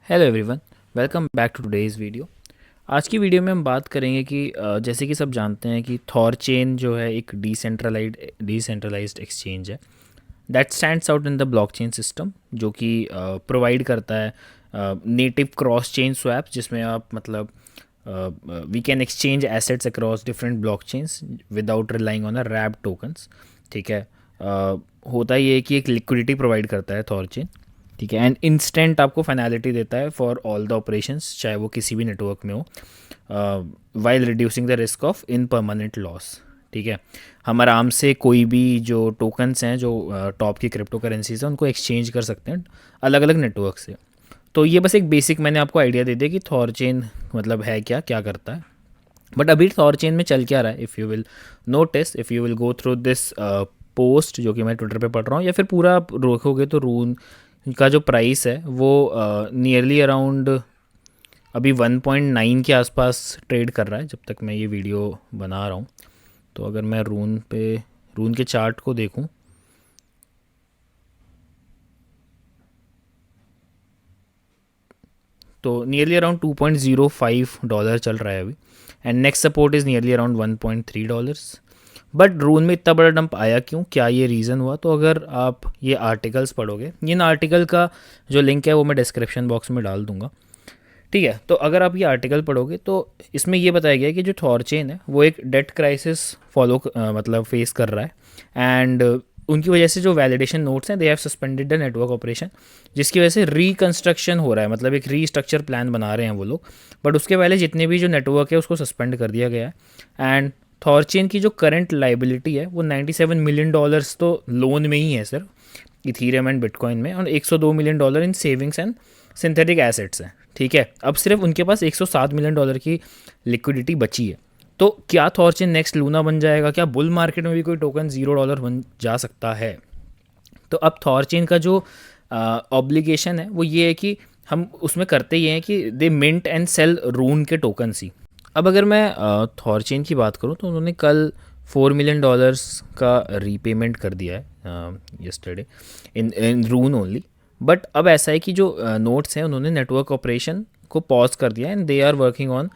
Hello everyone, welcome back to today's video. आज की video में हम बात करेंगे कि जैसे कि सब जानते हैं कि थॉर चेन जो है एक डिसेंट्रलाइज्ड एक्सचेंज है that stands out in the blockchain system, जो कि प्रोवाइड करता है नेटिव क्रॉस चेन स्वैप, जिसमें आप मतलब we can exchange assets across different blockchains without relying on a wrap tokens. ठीक है। होता ये है कि एक लिक्विडिटी प्रोवाइड करता है थॉर चेन। ठीक है। एंड इंस्टेंट आपको फाइनलिटी देता है फॉर ऑल द ऑपरेशंस, चाहे वो किसी भी नेटवर्क में हो, while reducing the risk of in permanent loss. ठीक है। हम आराम से कोई भी जो टोकन्स हैं, जो टॉप की क्रिप्टो करेंसीज हैं, उनको एक्सचेंज कर सकते हैं अलग अलग नेटवर्क से। तो ये बस एक बेसिक मैंने आपको आइडिया दे दिया कि थॉर चेन मतलब है क्या, क्या करता है। बट अभी थॉर चेन में चल क्या रहा है, if you will notice, if you will go through this post जो कि मैं ट्विटर पे पढ़ रहा हूँ, या फिर पूरा आप रोकोगे, तो रून का जो प्राइस है वो नियरली अराउंड अभी 1.9 के आसपास ट्रेड कर रहा है जब तक मैं ये वीडियो बना रहा हूँ। तो अगर मैं रून के चार्ट को देखूँ, तो नियरली अराउंड $2.05 चल रहा है अभी। And next support is nearly around $1.3। But RUNE में इतना बड़ा डंप आया क्यों, क्या ये रीज़न हुआ? तो अगर आप ये आर्टिकल्स पढ़ोगे, इन आर्टिकल का जो लिंक है वो मैं डिस्क्रिप्शन बॉक्स में डाल दूंगा। ठीक है। तो अगर आप ये आर्टिकल पढ़ोगे तो इसमें ये बताया गया है कि जो थॉर चेन है वो एक डेट क्राइसिस मतलब फेस कर रहा है। एंड उनकी वजह से जो वैलिडेशन नोट्स हैं, they have suspended the network operation, जिसकी वजह से रिकंस्ट्रक्शन हो रहा है, मतलब एक रीस्ट्रक्चर प्लान बना रहे हैं वो लोग। बट उसके पहले जितने भी जो नेटवर्क है उसको सस्पेंड कर दिया गया है। एंड थॉर चेन की जो करंट लाइबिलिटी है वो $97 मिलियन तो लोन में ही है सिर्फ, इथीरियम एंड बिटकॉइन में, और $102 million in savings and synthetic assets हैं। ठीक है। अब सिर्फ उनके पास $107 मिलियन की लिक्विडिटी बची है। तो क्या थॉर चेन नेक्स्ट लूना बन जाएगा? क्या बुल मार्केट में भी कोई टोकन $0 बन जा सकता है? तो अब थॉर चेन का जो ऑब्लिगेशन है वो ये है कि हम उसमें करते ये हैं कि दे मिंट एंड सेल रून के टोकन्स ही। अब अगर मैं थॉर चेन की बात करूँ तो उन्होंने कल $4 मिलियन का रीपेमेंट कर दिया है यस्टरडे इन रून ओनली। बट अब ऐसा है कि जो नोट्स हैं उन्होंने नेटवर्क ऑपरेशन को पॉज कर दिया and they are working on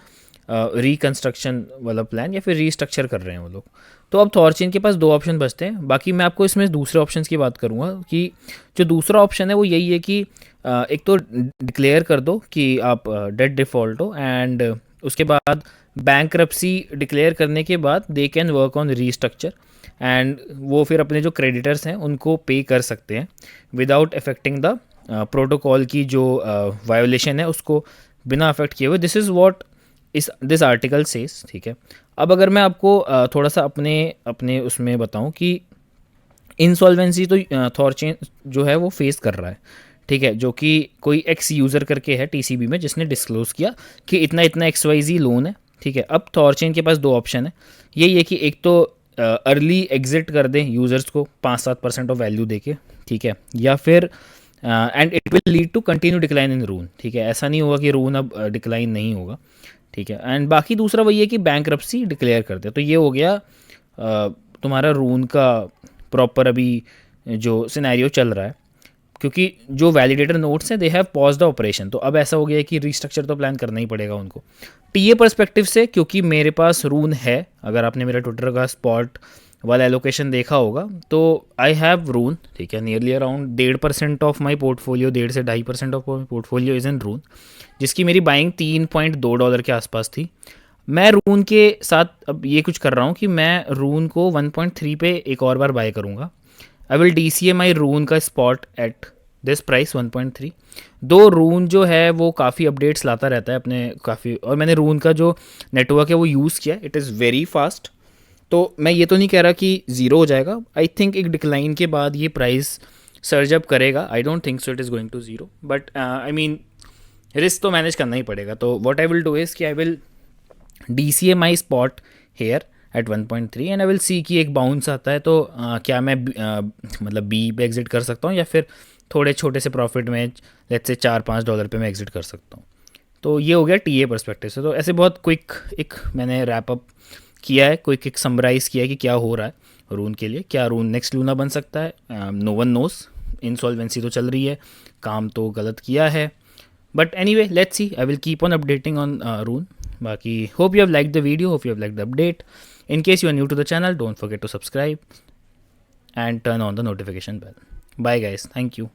reconstruction वाला प्लान, या फिर रीस्ट्रक्चर कर रहे हैं वो लोग। तो अब थॉरचेन के पास दो ऑप्शन बचते हैं। बाकी मैं आपको इसमें दूसरे ऑप्शंस की बात करूंगा कि जो दूसरा ऑप्शन है वो यही है कि एक तो डिक्लेयर कर दो कि आप डेट डिफ़ॉल्ट हो, एंड उसके बाद बैंक्रप्सी डिक्लेयर करने के बाद they can work on restructure, and वो फिर अपने जो क्रेडिटर्स हैं उनको पे कर सकते हैं विदाउट अफेक्टिंग द प्रोटोकॉल की जो वायोलेशन है उसको बिना अफेक्ट किए हुए। दिस इज़ वॉट इस दिस आर्टिकल सेज। ठीक है। अब अगर मैं आपको थोड़ा सा अपने अपने उसमें बताऊं कि इंसॉल्वेंसी तो थॉरचेन जो है वो फेस कर रहा है। ठीक है। जो कि कोई एक्स यूज़र करके है टीसीबी में, जिसने डिस्क्लोज किया कि इतना इतना XYZ लोन है। ठीक है। अब थॉरचेन के पास दो ऑप्शन है। यही है कि एक तो अर्ली एग्जिट कर दें यूज़र्स को 5-7% ऑफ वैल्यू देके। ठीक है। या फिर and it will lead to continue decline in RUNE. ठीक है। ऐसा नहीं होगा कि रून अब डिक्लाइन नहीं होगा। ठीक है। एंड बाकी दूसरा वही है कि बैंक्रप्सी डिक्लेयर करते हैं। तो ये हो गया तुम्हारा रून का प्रॉपर अभी जो सिनेरियो चल रहा है, क्योंकि जो वैलिडेटर नोट्स हैं they have pause the operation. तो अब ऐसा हो गया है कि रीस्ट्रक्चर तो प्लान करना ही पड़ेगा उनको टीए परस्पेक्टिव से, क्योंकि मेरे पास रून है। अगर आपने मेरा ट्विटर का स्पॉट वाला एलोकेशन देखा होगा तो आई हैव रून। ठीक है। Nearly around 1.5% of my portfolio, 1.5 से 2.5% of my portfolio is in RUNE, जिसकी मेरी बाइंग $3.2 के आसपास थी। मैं रून के साथ अब ये कुछ कर रहा हूँ कि मैं रून को 1.3 पे एक और बार बाय करूँगा। आई विल DCA माई रून का स्पॉट एट दिस प्राइस 1.3। दो रून जो है वो काफ़ी अपडेट्स लाता रहता है अपने काफ़ी, और मैंने रून का जो नेटवर्क है वो यूज़ किया, इट इज़ वेरी फास्ट। तो मैं ये तो नहीं कह रहा कि ज़ीरो हो जाएगा। आई थिंक एक डिक्लाइन के बाद ये प्राइस सर्ज अप करेगा। I don't think so it is going to zero, but I mean risk तो मैनेज करना ही पड़ेगा। तो what I will do is कि I will DCA my spot here at 1.3 and I will see कि एक bounce आता है तो क्या मैं मतलब बी पे एग्जिट कर सकता हूँ, या फिर थोड़े छोटे से प्रॉफिट में लेट्स से $4-5 पे मैं एग्जिट कर सकता हूँ। तो ये हो गया टीए परस्पेक्टिव से। तो ऐसे बहुत क्विक एक मैंने रैप अप किया है, क्विक एक समराइज़ किया है कि क्या हो रहा है रून के लिए। क्या रून नेक्स्ट लूना बन सकता है? No one knows. इंसॉल्वेंसी तो चल रही है, काम तो गलत किया है, But anyway, let's see. I will keep on updating on Rune. Baki, hope you have liked the video, hope you have liked the update. In case you are new to the channel, don't forget to subscribe and turn on the notification bell. Bye guys, thank you.